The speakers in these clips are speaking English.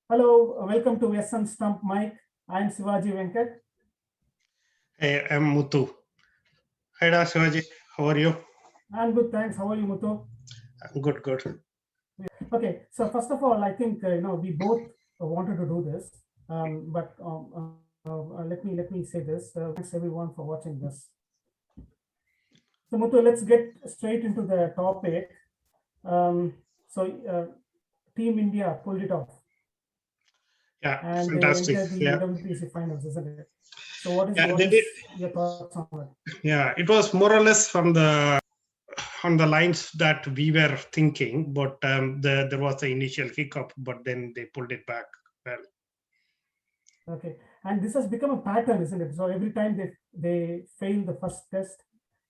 Hello, welcome to SN Stump Mike. I'm Sivaji Venkat. Hey, I'm Muthu. Hi, Shivaji. How are you? I'm good, thanks. How are you, Muthu? I'm good. Okay, so first of all, I think we both wanted to do this, but let me say this. Thanks everyone for watching this. So Muthu, let's get straight into the topic. So Team India pulled it off. Yeah, And fantastic. they entered the Yeah, WTC finals, isn't it? So what is yeah, they did. your thoughts on it? Yeah, it was more or less from the on the lines that we were thinking, but there was the initial hiccup, but then they pulled it back. Well, Okay, and this has become a pattern, isn't it? So every time they fail the first test,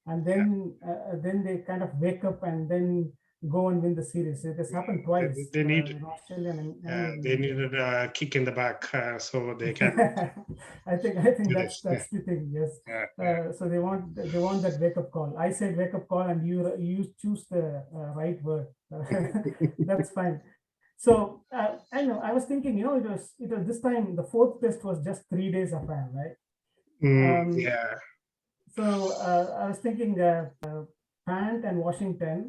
and then they kind of wake up and then go and win the series. It has happened twice they need in Australia and in they India. needed a kick in the back so they can. I think It is. that's the thing. Yes. Yeah. So they want that wake up call. I said wake up call, and you choose the right word. That's fine. So I know I was thinking, it was this time the fourth test was just 3 days affair, right? Um, Yeah. so I was thinking Pant and Washington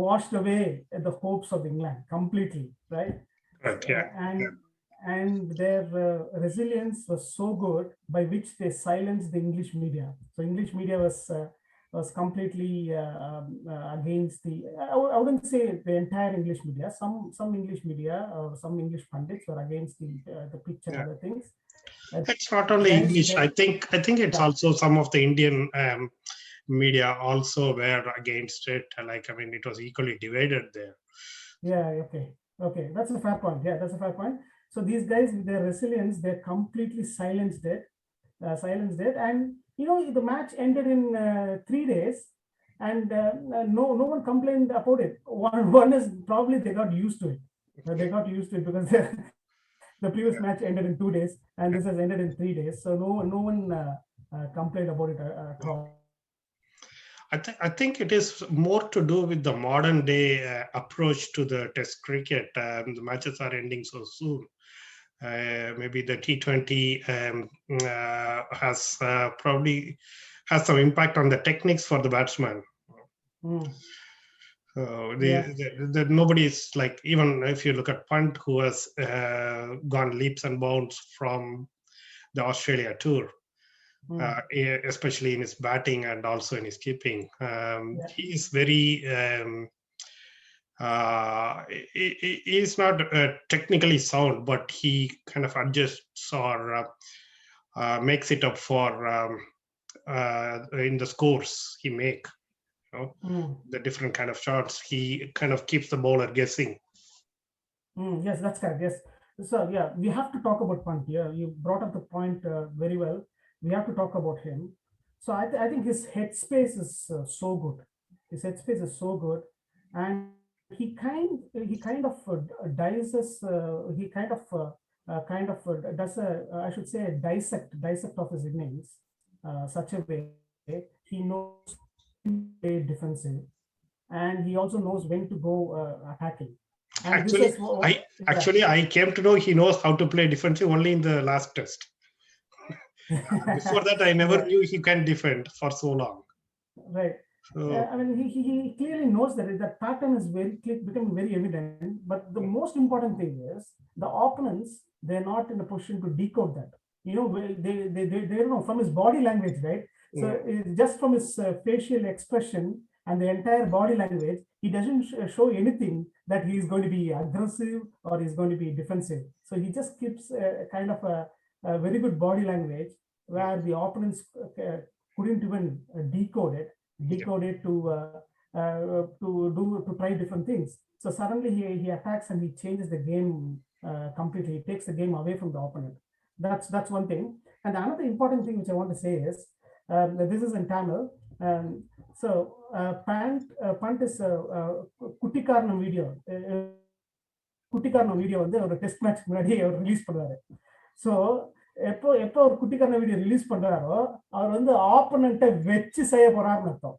washed away the hopes of England completely, right? Right. Yeah. And their resilience was so good by which they silenced the English media. So English media was completely against the. I wouldn't say the entire English media. Some English media or some English pundits were against the pitch and Yeah. other things. Uh, It's not only then, English. then I think it's yeah, also some of the Indian media also were against it. Like, I mean, it was equally divided there. yeah, okay. That's a fair point. Yeah, that's a fair point. So these guys, with their resilience, they completely silenced it, and the match ended in 3 days, and no one complained about it. One is probably they got used to it. They got used to it because the previous match ended in 2 days, and this has ended in 3 days. So no one complained about it at all. I think it is more to do with the modern day approach to the Test cricket. The matches are ending so soon. Maybe the T20 has probably has some impact on the techniques for the batsman. Mm, So yeah. nobody is like, even if you look at Punt, who has gone leaps and bounds from the Australia tour, Mm, especially in his batting and also in his keeping. yeah. He is very he is not technically sound, but he kind of adjusts or makes it up for in the scores he make. Mm. The different kind of shots, he kind of keeps the bowler guessing. Yes, that's correct. Yes. So yeah, we have to talk about Pant here. You brought up the point very well. We have to talk about him. So I think his headspace is so good. His headspace is so good, and he kind of dices. He kind of does a I should say a dissect of his innings such a way he knows when to play defensive, and he also knows when to go attacking. And this Actually, is yeah. I came to know he knows how to play defensive only in the last test. Before that, I never Yeah, knew he can defend for so long. right. So I mean, he clearly knows that that pattern is becoming very evident. But the most important thing is the opponents, they're not in a position to decode that. They don't know from his body language, right? So mm, just from his facial expression and the entire body language, he doesn't show anything that he's going to be aggressive or he's going to be defensive. So he just keeps kind of a very good body language where the opponents couldn't even yeah, decode it to try different things. So suddenly he attacks and he changes the game completely. He takes the game away from the opponent. That's one thing. And another important thing which I want to say is this is in Tamil. Punt is குட்டிக்காரணம் video குட்டிக்காரணம் video வந்து ஒரு test match முன்னாடி அவர் release பண்ணுவாரு. So எப்போ எப்போ ஒரு குட்டிக்கான video release பண்றாரோ அவர் வந்து ஆப்போனண்ட்டை வெச்சு செய்ய போறாருன்னு அர்த்தம்.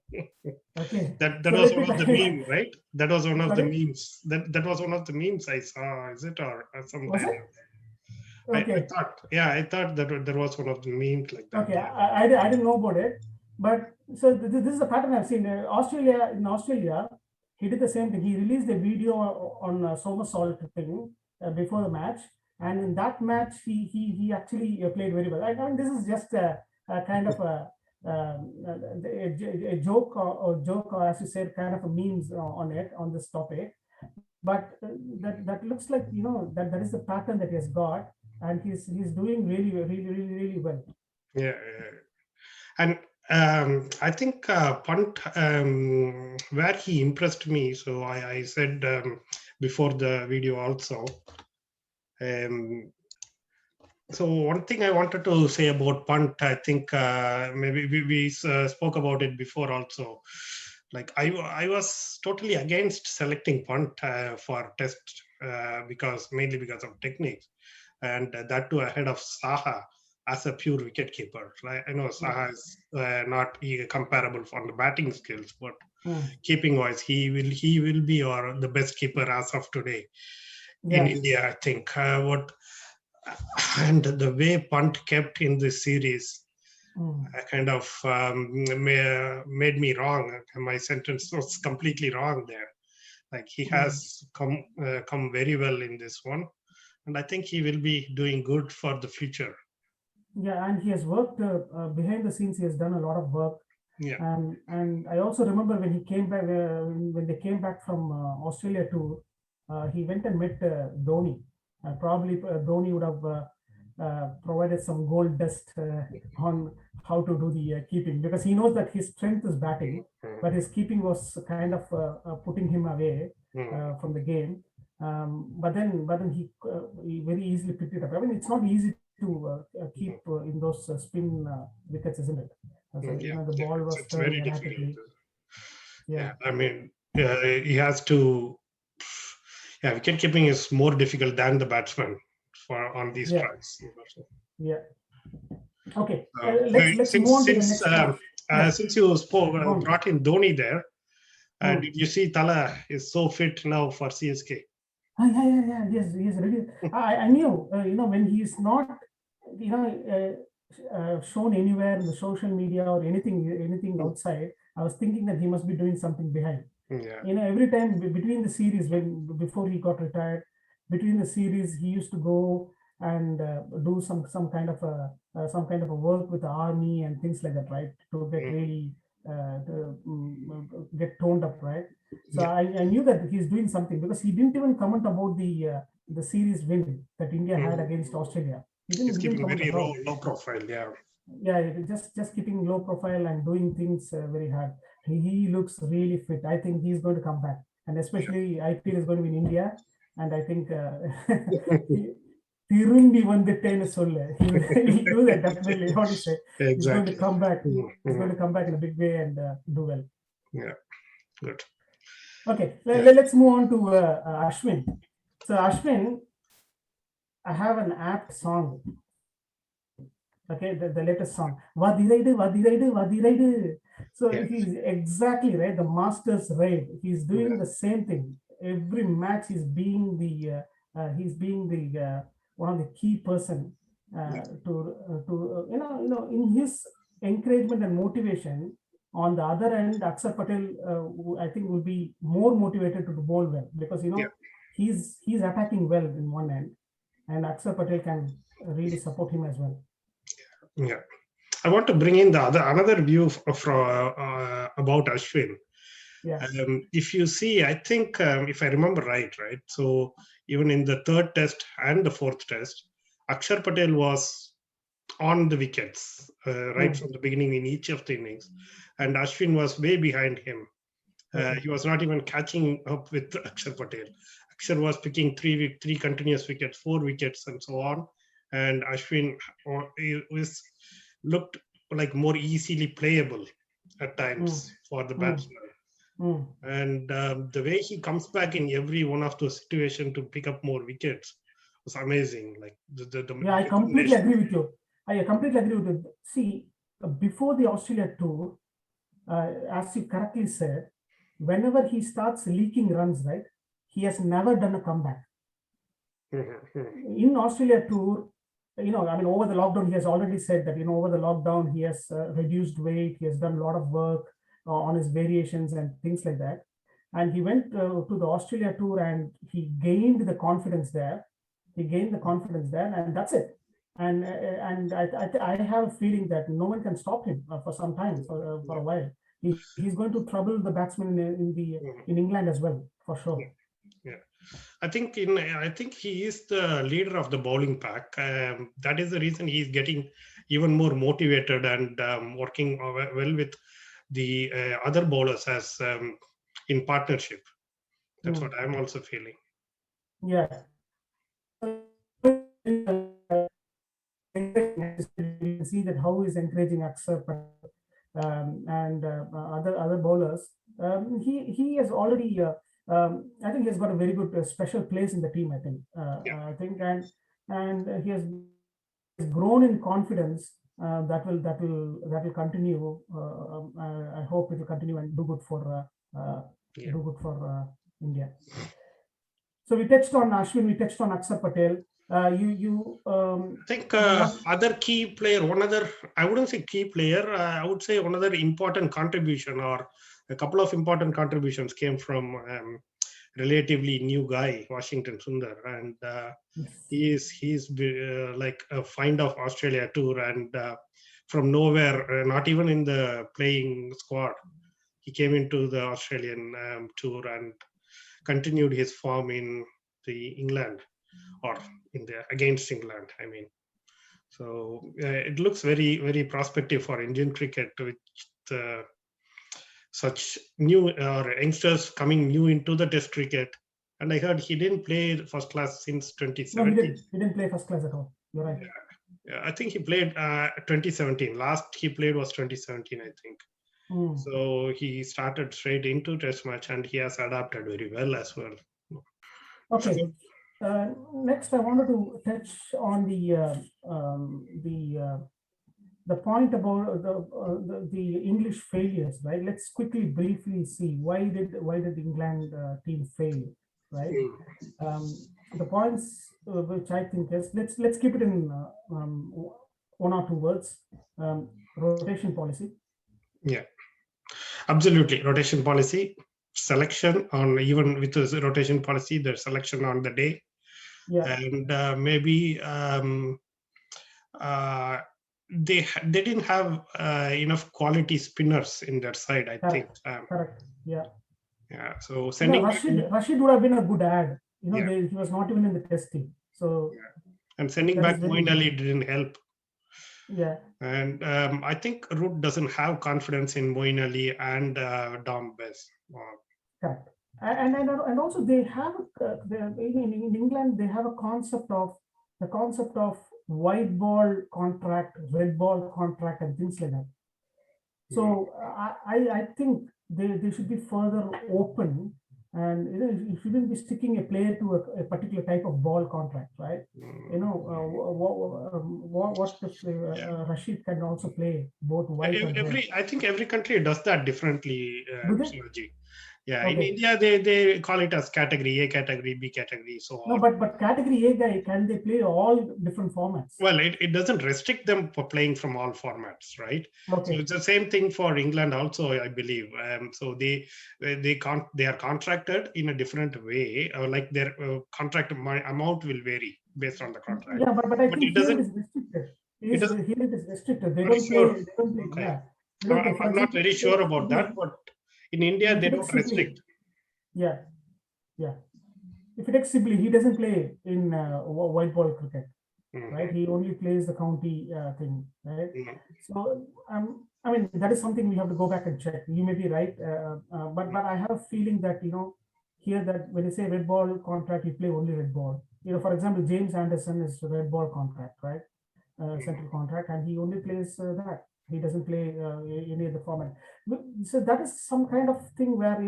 Okay. That So was let me one of the tell you. meme, right? That was one of the Sorry? memes. That was one of the memes I saw. Is it or Was sometime? it? I Okay. thought, yeah, I thought that there was one of the memes like that. Okay. Yeah. I didn't know about it. But so this is a pattern I've seen. In Australia, he did the same thing. He released a video on somersault thing before the match, and in that match, he actually played very well. I mean, this is just a kind of um, a joke or joke, or as you said, kind of a memes on it on this topic. But that looks like that is the pattern that he has got, and he's doing really well. Yeah. And I think punt where he impressed me. So I said before the video also. So one thing I wanted to say about punt, I think maybe we spoke about it before also. Like I was totally against selecting punt for test mainly because of techniques, and that too ahead of Saha as a pure wicket keeper. Right? I know Saha is not comparable for the batting skills, but keeping wise, he will be the best keeper as of today in India. I think and the way punt kept in this series kind of made me wrong. My sentence was completely wrong there. Like he has come very well in this one, and I think he will be doing good for the future. Yeah, and he has worked behind the scenes. He has done a lot of work. Yeah. And I also remember when he came back, when they came back from Australia tour, he went and met Dhoni. Probably Dhoni would have provided some gold dust on how to do the keeping, because he knows that his strength is batting, but his keeping was kind of putting him away from the game. But then he very easily picked it up. I mean, it's not easy to keep in those spin wickets, isn't it? So, the ball was it's turning very difficult. erratically. Yeah, I mean, he has to. Yeah, wicket keeping is more difficult than the batsman on these tracks. Yeah. Okay. Let's move on to the next one. Since you brought in Dhoni there, did you see Tala is so fit now for CSK? Yeah. Yes, he is ready. I knew, when he is not, shown anywhere in the social media or anything outside, I was thinking that he must be doing something behind. Yeah. Every time between the series, before he got retired, between the series, he used to go and do some kind of a work with the army and things like that, right? To get really get toned up, right? So I knew that he's doing something, because he didn't even comment about the series win that India had against Australia. He's keeping very low profile. Yeah, just keeping low profile and doing things very hard. He looks really fit. I think he's going to come back, and especially IPL is going to be in India, and I think திரும்பி வந்துட்டேன்னு சொல்லு. He'll do that definitely. What do you say? Exactly. He's going to come back. He's going to come back in a big way and do well. Yeah, good. Okay, let's move on to Ashwin. So Ashwin, I have an apt song. Okay, the latest song. Vadiraidu. So he's exactly right. The master's right. He's doing the same thing. Every match he's being the one of the key person to in his encouragement and motivation. On the other end, Akshar Patel, I think, will be more motivated to bowl well, because he's attacking well in one end, and Akshar Patel can really support him as well. Yeah, I want to bring in another view about Ashwin. Yeah. If you see, I think if I remember right. So even in the third test and the fourth test, Akshar Patel was on the wickets right from the beginning in each of the innings, and Ashwin was way behind him. He was not even catching up with Akshar Patel. Akshar was picking three continuous wickets, 4 wickets, and so on. And Ashwin looked like more easily playable at times for the batsman. And the way he comes back in every one of those situations to pick up more wickets was amazing. Like Yeah, I completely agree with you. I completely agree with you. See, before the Australia tour, as you correctly said, whenever he starts leaking runs, right, he has never done a comeback. In Australia tour, I mean, over the lockdown, he has already said that, over the lockdown, he has reduced weight, he has done a lot of work on his variations and things like that. And he went to the Australia tour and he gained the confidence there. And that's it. And I have a feeling that no one can stop him for some time, for a while. He's going to trouble the batsmen in England as well, for sure. Yeah. I think he is the leader of the bowling pack. That is the reason he is getting even more motivated and working well with the other bowlers as in partnership. That's what I'm also feeling. Yeah. You can see that how he's encouraging Akshar and other bowlers. He has already. I think he's got a very good special place in the team. I think. I think and he has grown in confidence. That will continue. I hope it will continue and do good for India. So we touched on Ashwin. We touched on Akshar Patel. I think other key player, I wouldn't say key player, I would say another important contribution or a couple of important contributions came from relatively new guy, Washington Sundar, and he's like a find of Australia tour, and from nowhere, not even in the playing squad, he came into the Australian tour and continued his form in the England or against England. I mean, so it looks very, very prospective for Indian cricket with such new youngsters coming new into the Test cricket. And I heard he didn't play first class since 2017. No, he didn't play first class at all. You're right. Yeah, I think he played 2017. Last he played was 2017, I think. So he started straight into Test match, and he has adapted very well as well. Okay. Next, I wanted to touch on the point about the English failures, right? Let's quickly, briefly see why did the England team fail, right? The points which I think is let's keep it in one or two words. Rotation policy. Yeah, absolutely. Rotation policy, selection on, even with the rotation policy, their selection on the day. Yeah. And maybe they didn't have enough quality spinners in their side, I think. Correct. Yeah. Yeah. So sending Rashid would have been a good add. He was not even in the test team. So and sending back Moeen Ali didn't help. Yeah. And I think Root doesn't have confidence in Moeen Ali and Dom Bess. Correct. And also they have in England they have a concept of white ball contract, red ball contract, and things like that. So I think they should be further open, and you shouldn't be sticking a player to a particular type of ball contract, right? What if Rashid can also play both white and red? I think every country does that differently. Yeah, Okay. In India they call it as category A, category B, category. So no, but category A guy, can they play all different formats? Well, it doesn't restrict them for playing from all formats, right? Okay. So it's the same thing for England also, I believe. So they are contracted in a different way, like their contract amount will vary based on the contract. Yeah, but I think here it is restricted. Here it is restricted. They don't play. They don't play. Okay. Yeah. I'm not very sure about that, but in India they don't restrict. Yeah. If you take Sibley, he doesn't play in white ball cricket, right? He only plays the county thing, right? So I mean that is something we have to go back and check. You may be right, but I have a feeling that here that when you say red ball contract, you play only red ball. For example, James Anderson is red ball contract, right? Central contract, and he only plays that. He doesn't play any other format. So that is some kind of thing where,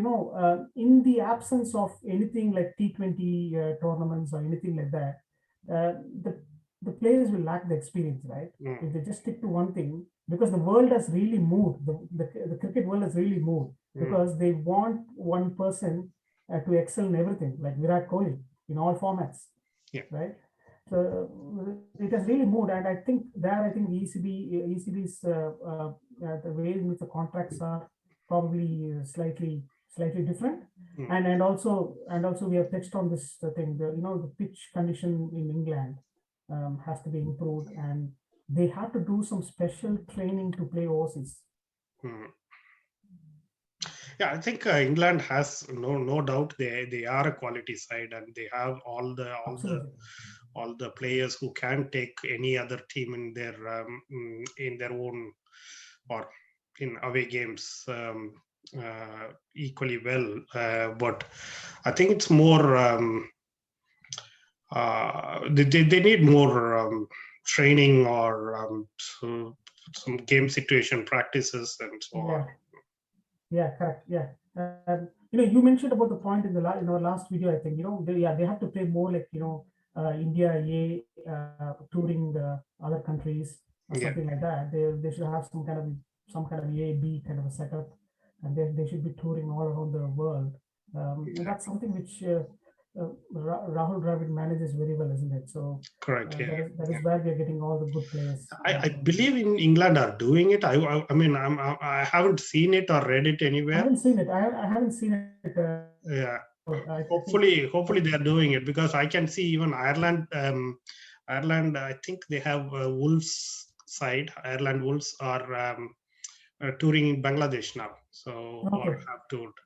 in the absence of anything like T20 tournaments or anything like that, the players will lack the experience, right? Mm. If they just stick to one thing, because the world has really moved, the cricket world has really moved, because they want one person to excel in everything, like Virat Kohli in all formats, Yeah. right? So it has really moved, and I think ECB's the way in which the contracts are probably slightly different, and also we have touched on this thing. The pitch condition in England has to be improved, and they have to do some special training to play overseas. Mm. Yeah, I think England has no doubt they are a quality side, and they have Absolutely. all the players who can take any other team in their own or in away games equally well. But I think it's more they need more training or some game situation practices and so on. Yeah, correct. Yeah. You mentioned about the point in our last video. I think they have to play more like India A touring other countries or Yeah. something like that. They should have some kind of A B kind of a setup, and they should be touring all around the world. And that's something which Rahul Dravid manages very well, isn't it? So Correct. Yeah. that is where we are getting all the good players. I believe in England are doing it. I mean I haven't seen it or read it I anywhere. haven't seen it. I haven't seen it. Yeah. I Hopefully they are doing it, because I can see even Ireland. Ireland, I think they have Wolves side. Ireland Wolves are touring in Bangladesh now, so or Okay. have toured.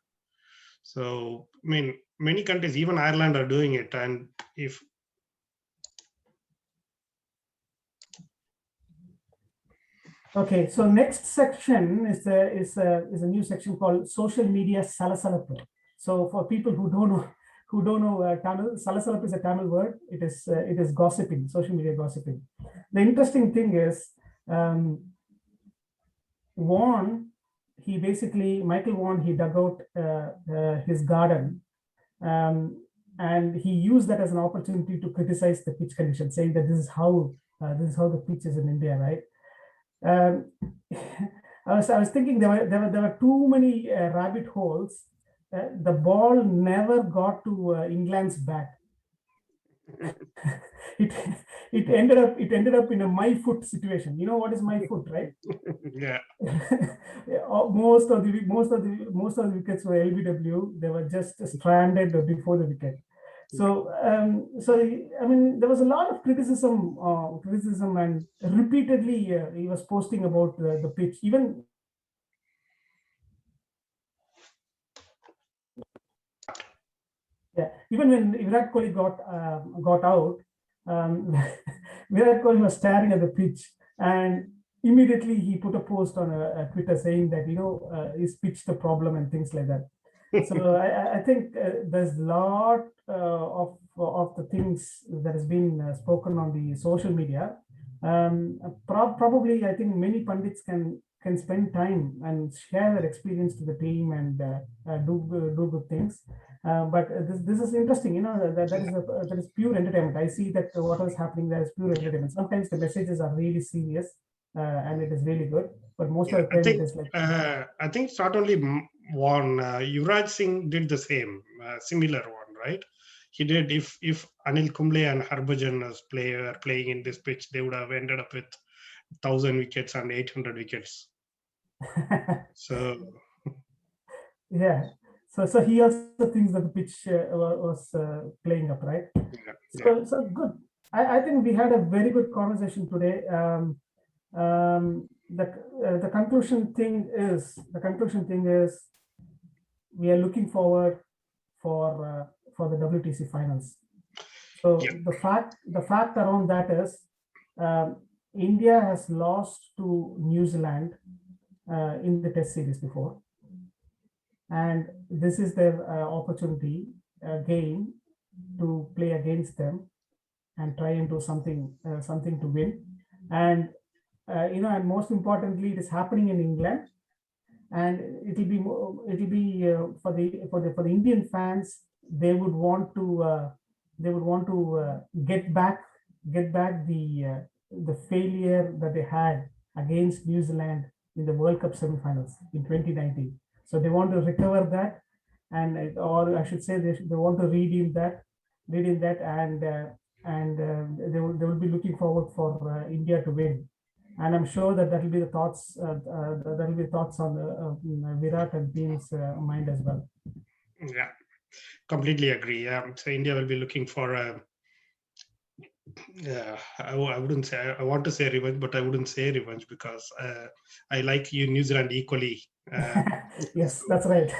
So I mean, many countries, even Ireland, are doing it. And if Okay, so next section is a new section called social media salasalappu. So for people who don't know Tamil, salasalappu is a Tamil word. It is gossiping, social media gossiping. The interesting thing is, Vaughan, Michael Vaughan, he dug out his garden, and he used that as an opportunity to criticize the pitch condition, saying that this is how the pitch is in India, right? Um, I was thinking there were too many rabbit holes. The ball never got to England's bat. it it ended up in a my foot situation. You know what is my foot, right? yeah, Most of the wickets were LBW. They were just stranded before the wicket. So I mean, there was a lot of criticism, and repeatedly he was posting about the pitch. Even when Virat Kohli got out, um, Virat Kohli was staring at the pitch, and immediately he put a post on a Twitter saying that is pitch the problem and things like that. So I think there's a lot of the things that has been spoken on the social media. Probably, I think many pundits can spend time and share their experience to the team and do good things. But this is interesting. That is pure entertainment. I see that what is happening there is pure entertainment. Sometimes the messages are really serious, and it is really good. But most yeah. of the time, it is like I think it's not only one. Yuvraj Singh did the same, similar one, right? He did. If Anil Kumble and Harbhajan as playing in this pitch, they would have ended up with 1,000 wickets and 800 wickets. So yeah. So he also thinks that the pitch was playing up, right? yeah. So good. I think we had a very good conversation today. The conclusion thing is we are looking forward for the WTC finals. So Yeah. the fact around that is, India has lost to New Zealand in the Test series before, and this is their opportunity again to play against them and try and do something to win. And and most importantly, it is happening in England, and it'll be for the Indian fans. They would want to get back get back the failure that they had against New Zealand in the World Cup semifinals in 2019. So they want to recover that, and or I should say they want to redeem that, and they will be looking forward for India to win. And I'm sure that that will be the thoughts that will be thoughts on Virat and team's mind as well. Yeah, completely agree. So India will be looking for I wouldn't say, I want to say revenge, but I wouldn't say revenge because I like you New Zealand equally. Yes, So, that's right.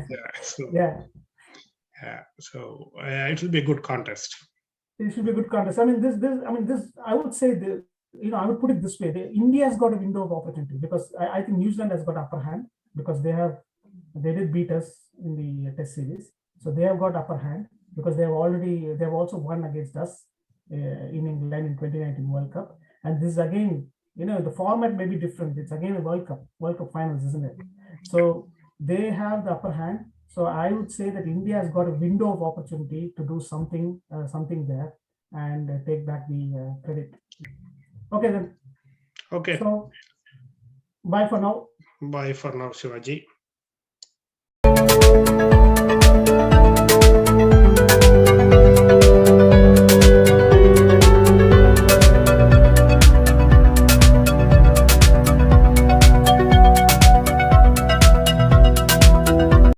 yeah, so Yeah, it will be a good contest. it should be a good contest. I mean, I would say I would put it this way: India has got a window of opportunity because I think New Zealand has got upper hand because they did beat us in the Test series, so they have got upper hand because they've also won against us in England in 2019 World Cup, and this is again, the format may be different. It's again a World Cup finals, isn't it? So they have the upper hand. So I would say that India has got a window of opportunity to do something there and take back the credit. Okay then. Okay, So bye for now. bye for now, Shivaji.